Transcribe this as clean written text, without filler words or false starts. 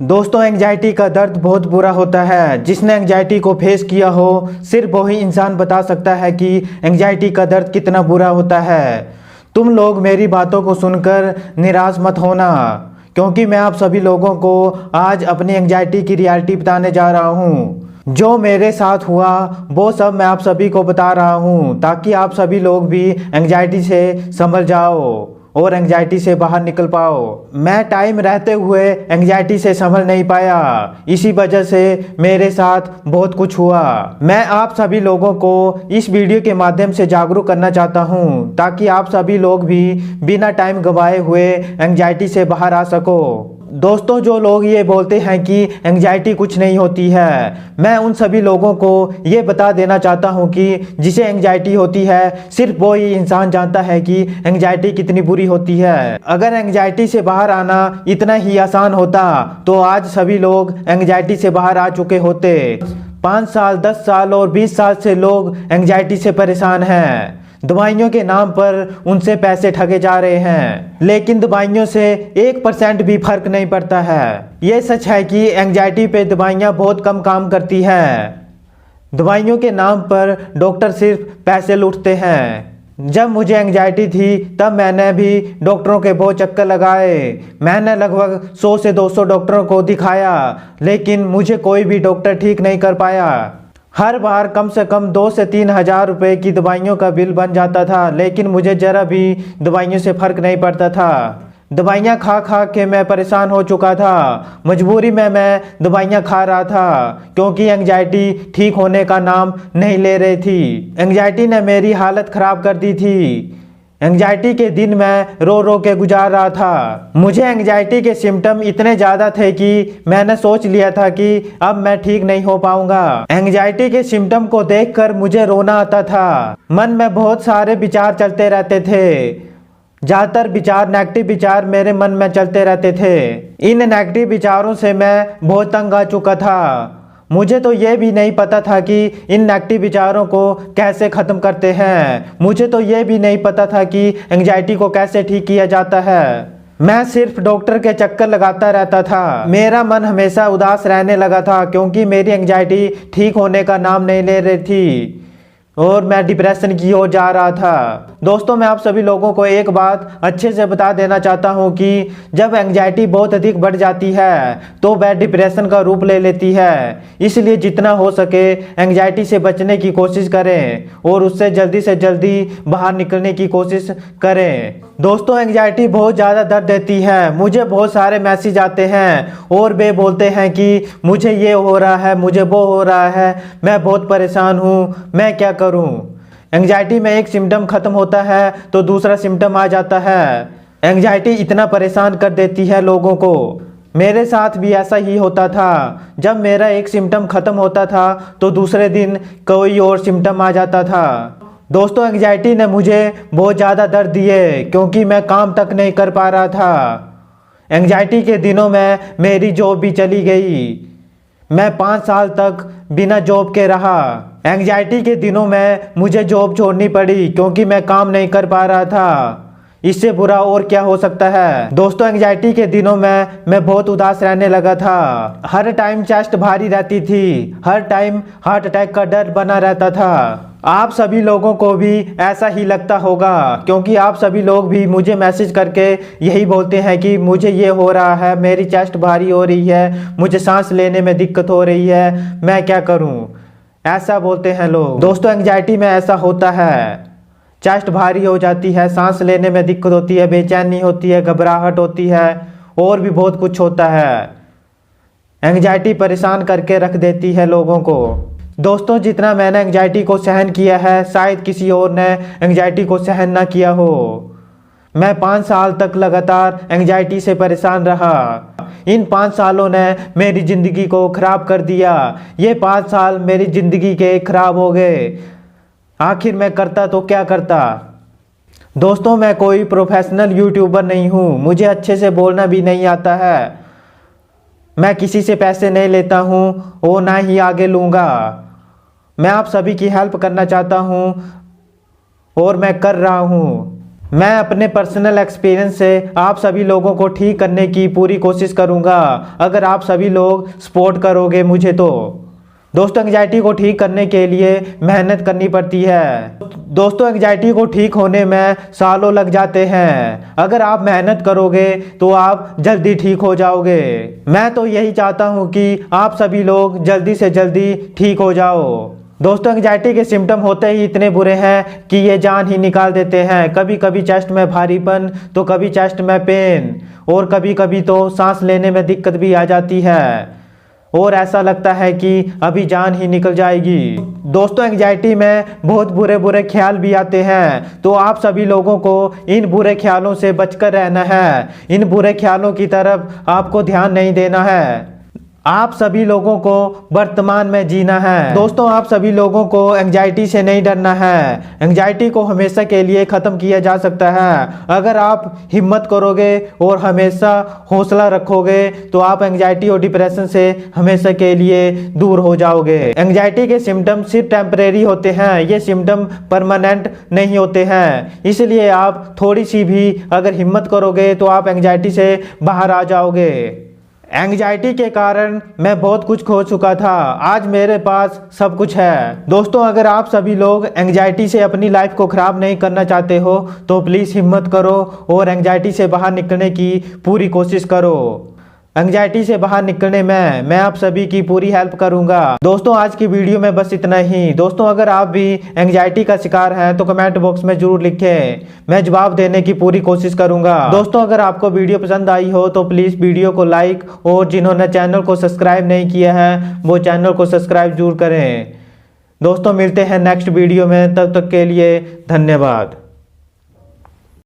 दोस्तों, एंग्जाइटी का दर्द बहुत बुरा होता है। जिसने एंग्जाइटी को फेस किया हो सिर्फ वही इंसान बता सकता है कि एंग्जाइटी का दर्द कितना बुरा होता है। तुम लोग मेरी बातों को सुनकर निराश मत होना, क्योंकि मैं आप सभी लोगों को आज अपनी एंग्जाइटी की रियलिटी बताने जा रहा हूँ। जो मेरे साथ हुआ वो सब मैं आप सभी को बता रहा हूँ, ताकि आप सभी लोग भी एंग्जाइटी से संभल जाओ और एंग्जाइटी से बाहर निकल पाओ। मैं टाइम रहते हुए एंग्जाइटी से संभल नहीं पाया, इसी वजह से मेरे साथ बहुत कुछ हुआ। मैं आप सभी लोगों को इस वीडियो के माध्यम से जागरूक करना चाहता हूं, ताकि आप सभी लोग भी बिना टाइम गंवाए हुए एंग्जाइटी से बाहर आ सको। दोस्तों, जो लोग ये बोलते हैं कि एंग्जाइटी कुछ नहीं होती है, मैं उन सभी लोगों को ये बता देना चाहता हूँ कि जिसे एंग्जाइटी होती है सिर्फ वो ही इंसान जानता है कि एंग्जाइटी कितनी बुरी होती है। अगर एंग्जाइटी से बाहर आना इतना ही आसान होता तो आज सभी लोग एंग्जाइटी से बाहर आ चुके होते। 5 साल, 10 साल और 20 साल से लोग एंग्जाइटी से परेशान हैं। दवाइयों के नाम पर उनसे पैसे ठगे जा रहे हैं, लेकिन दवाइयों से 1% भी फर्क नहीं पड़ता है। ये सच है कि एंग्जाइटी पे दवाइयाँ बहुत कम काम करती है। दवाइयों के नाम पर डॉक्टर सिर्फ पैसे लूटते हैं। जब मुझे एंग्जाइटी थी तब मैंने भी डॉक्टरों के बहुत चक्कर लगाए। मैंने लगभग 100 से 200 डॉक्टरों को दिखाया, लेकिन मुझे कोई भी डॉक्टर ठीक नहीं कर पाया। हर बार कम से कम 2 से 3 हज़ार रुपये की दवाइयों का बिल बन जाता था, लेकिन मुझे ज़रा भी दवाइयों से फ़र्क नहीं पड़ता था। दवाइयाँ खा खा के मैं परेशान हो चुका था। मजबूरी में मैं दवाइयाँ खा रहा था, क्योंकि एंग्जाइटी ठीक होने का नाम नहीं ले रही थी। एंग्जाइटी ने मेरी हालत ख़राब कर दी थी। एंग्जाइटी के दिन मैं रो रो के गुजार रहा था। मुझे एंग्जाइटी के सिम्टम इतने ज़्यादा थे कि मैंने सोच लिया था कि अब मैं ठीक नहीं हो पाऊंगा। एंग्जाइटी के सिम्टम को देखकर मुझे रोना आता था। मन में बहुत सारे विचार चलते रहते थे। ज़्यादातर विचार नेगेटिव विचार मेरे मन में चलते रहते थे। इन नेगेटिव विचारों से मैं बहुत तंग आ चुका था। मुझे तो ये भी नहीं पता था कि इन नेगेटिव विचारों को कैसे ख़त्म करते हैं। मुझे तो ये भी नहीं पता था कि एंग्जाइटी को कैसे ठीक किया जाता है। मैं सिर्फ डॉक्टर के चक्कर लगाता रहता था। मेरा मन हमेशा उदास रहने लगा था, क्योंकि मेरी एंग्जाइटी ठीक होने का नाम नहीं ले रही थी और मैं डिप्रेशन की ओर जा रहा था। दोस्तों, मैं आप सभी लोगों को एक बात अच्छे से बता देना चाहता हूं कि जब एंग्जाइटी बहुत अधिक बढ़ जाती है तो वह डिप्रेशन का रूप ले लेती है। इसलिए जितना हो सके एंग्जाइटी से बचने की कोशिश करें और उससे जल्दी से जल्दी बाहर निकलने की कोशिश करें। दोस्तों, एंग्जाइटी बहुत ज़्यादा दर्द देती है। मुझे बहुत सारे मैसेज आते हैं और वे बोलते हैं कि मुझे ये हो रहा है, मुझे वो हो रहा है, मैं बहुत परेशान हूँ, मैं क्या करूं। एंग्जाइटी में एक सिम्टम खत्म होता है तो दूसरा सिम्टम आ जाता है। एंग्जाइटी इतना परेशान कर देती है लोगों को। मेरे साथ भी ऐसा ही होता था। जब मेरा एक सिम्टम खत्म होता था तो दूसरे दिन कोई और सिम्टम आ जाता था। दोस्तों, एंग्जाइटी ने मुझे बहुत ज़्यादा दर्द दिए, क्योंकि मैं काम तक नहीं कर पा रहा था। एंग्जाइटी के दिनों में मेरी जॉब भी चली गई। मैं 5 साल तक बिना जॉब के रहा। एंग्जाइटी के दिनों में मुझे जॉब छोड़नी पड़ी, क्योंकि मैं काम नहीं कर पा रहा था। इससे बुरा और क्या हो सकता है। दोस्तों, एंग्जाइटी के दिनों में मैं बहुत उदास रहने लगा था। हर टाइम चेस्ट भारी रहती थी, हर टाइम हार्ट अटैक का डर बना रहता था। आप सभी लोगों को भी ऐसा ही लगता होगा, क्योंकि आप सभी लोग भी मुझे मैसेज करके यही बोलते हैं कि मुझे ये हो रहा है, मेरी चेस्ट भारी हो रही है, मुझे सांस लेने में दिक्कत हो रही है, मैं क्या करूं। ऐसा बोलते हैं लोग। दोस्तों, एंग्जाइटी में ऐसा होता है। चेस्ट भारी हो जाती है, सांस लेने में दिक्कत होती है, बेचैनी होती है, घबराहट होती है और भी बहुत कुछ होता है। एंग्जाइटी परेशान करके रख देती है लोगों को। दोस्तों, जितना मैंने एंग्जाइटी को सहन किया है, शायद किसी और ने एंग्जाइटी को सहन ना किया हो। मैं 5 साल तक लगातार एंग्जाइटी से परेशान रहा। इन 5 सालों ने मेरी ज़िंदगी को ख़राब कर दिया। ये 5 साल मेरी ज़िंदगी के ख़राब हो गए। आखिर मैं करता तो क्या करता। दोस्तों, मैं कोई प्रोफेशनल यूट्यूबर नहीं हूँ। मुझे अच्छे से बोलना भी नहीं आता है। मैं किसी से पैसे नहीं लेता हूँ और ना ही आगे लूँगा। मैं आप सभी की हेल्प करना चाहता हूँ और मैं कर रहा हूँ। मैं अपने पर्सनल एक्सपीरियंस से आप सभी लोगों को ठीक करने की पूरी कोशिश करूंगा, अगर आप सभी लोग सपोर्ट करोगे मुझे तो। दोस्तों, एंग्जाइटी को ठीक करने के लिए मेहनत करनी पड़ती है। दोस्तों, एंग्जाइटी को ठीक होने में सालों लग जाते हैं। अगर आप मेहनत करोगे तो आप जल्दी ठीक हो जाओगे। मैं तो यही चाहता हूँ कि आप सभी लोग जल्दी से जल्दी ठीक हो जाओ। दोस्तों, एंग्जाइटी के सिम्टम होते ही इतने बुरे हैं कि ये जान ही निकाल देते हैं। कभी कभी चेस्ट में भारीपन, तो कभी चेस्ट में पेन, और कभी कभी तो सांस लेने में दिक्कत भी आ जाती है, और ऐसा लगता है कि अभी जान ही निकल जाएगी। दोस्तों, एंग्जाइटी में बहुत बुरे बुरे ख्याल भी आते हैं, तो आप सभी लोगों को इन बुरे ख्यालों से बचकर रहना है। इन बुरे ख्यालों की तरफ आपको ध्यान नहीं देना है। आप सभी लोगों को वर्तमान में जीना है। दोस्तों, आप सभी लोगों को एंग्जाइटी से नहीं डरना है। एंग्जाइटी को हमेशा के लिए ख़त्म किया जा सकता है। अगर आप हिम्मत करोगे और हमेशा हौसला रखोगे तो आप एंग्जाइटी और डिप्रेशन से हमेशा के लिए दूर हो जाओगे। एंग्जाइटी के सिम्टम सिर्फ टेम्परेरी होते हैं, ये सिम्टम परमानेंट नहीं होते हैं। इसलिए आप थोड़ी सी भी अगर हिम्मत करोगे तो आप एंग्जाइटी से बाहर आ जाओगे। एंग्जाइटी के कारण मैं बहुत कुछ खो चुका था, आज मेरे पास सब कुछ है। दोस्तों, अगर आप सभी लोग एंग्जाइटी से अपनी लाइफ को ख़राब नहीं करना चाहते हो तो प्लीज़ हिम्मत करो और एंग्जाइटी से बाहर निकलने की पूरी कोशिश करो। एंग्जाइटी से बाहर निकलने में मैं आप सभी की पूरी हेल्प करूंगा। दोस्तों, आज की वीडियो में बस इतना ही। दोस्तों, अगर आप भी एंग्जाइटी का शिकार हैं तो कमेंट बॉक्स में जरूर लिखें, मैं जवाब देने की पूरी कोशिश करूंगा। दोस्तों, अगर आपको वीडियो पसंद आई हो तो प्लीज़ वीडियो को लाइक, और जिन्होंने चैनल को सब्सक्राइब नहीं किया है वो चैनल को सब्सक्राइब जरूर करें। दोस्तों, मिलते हैं नेक्स्ट वीडियो में, तब तक के लिए धन्यवाद।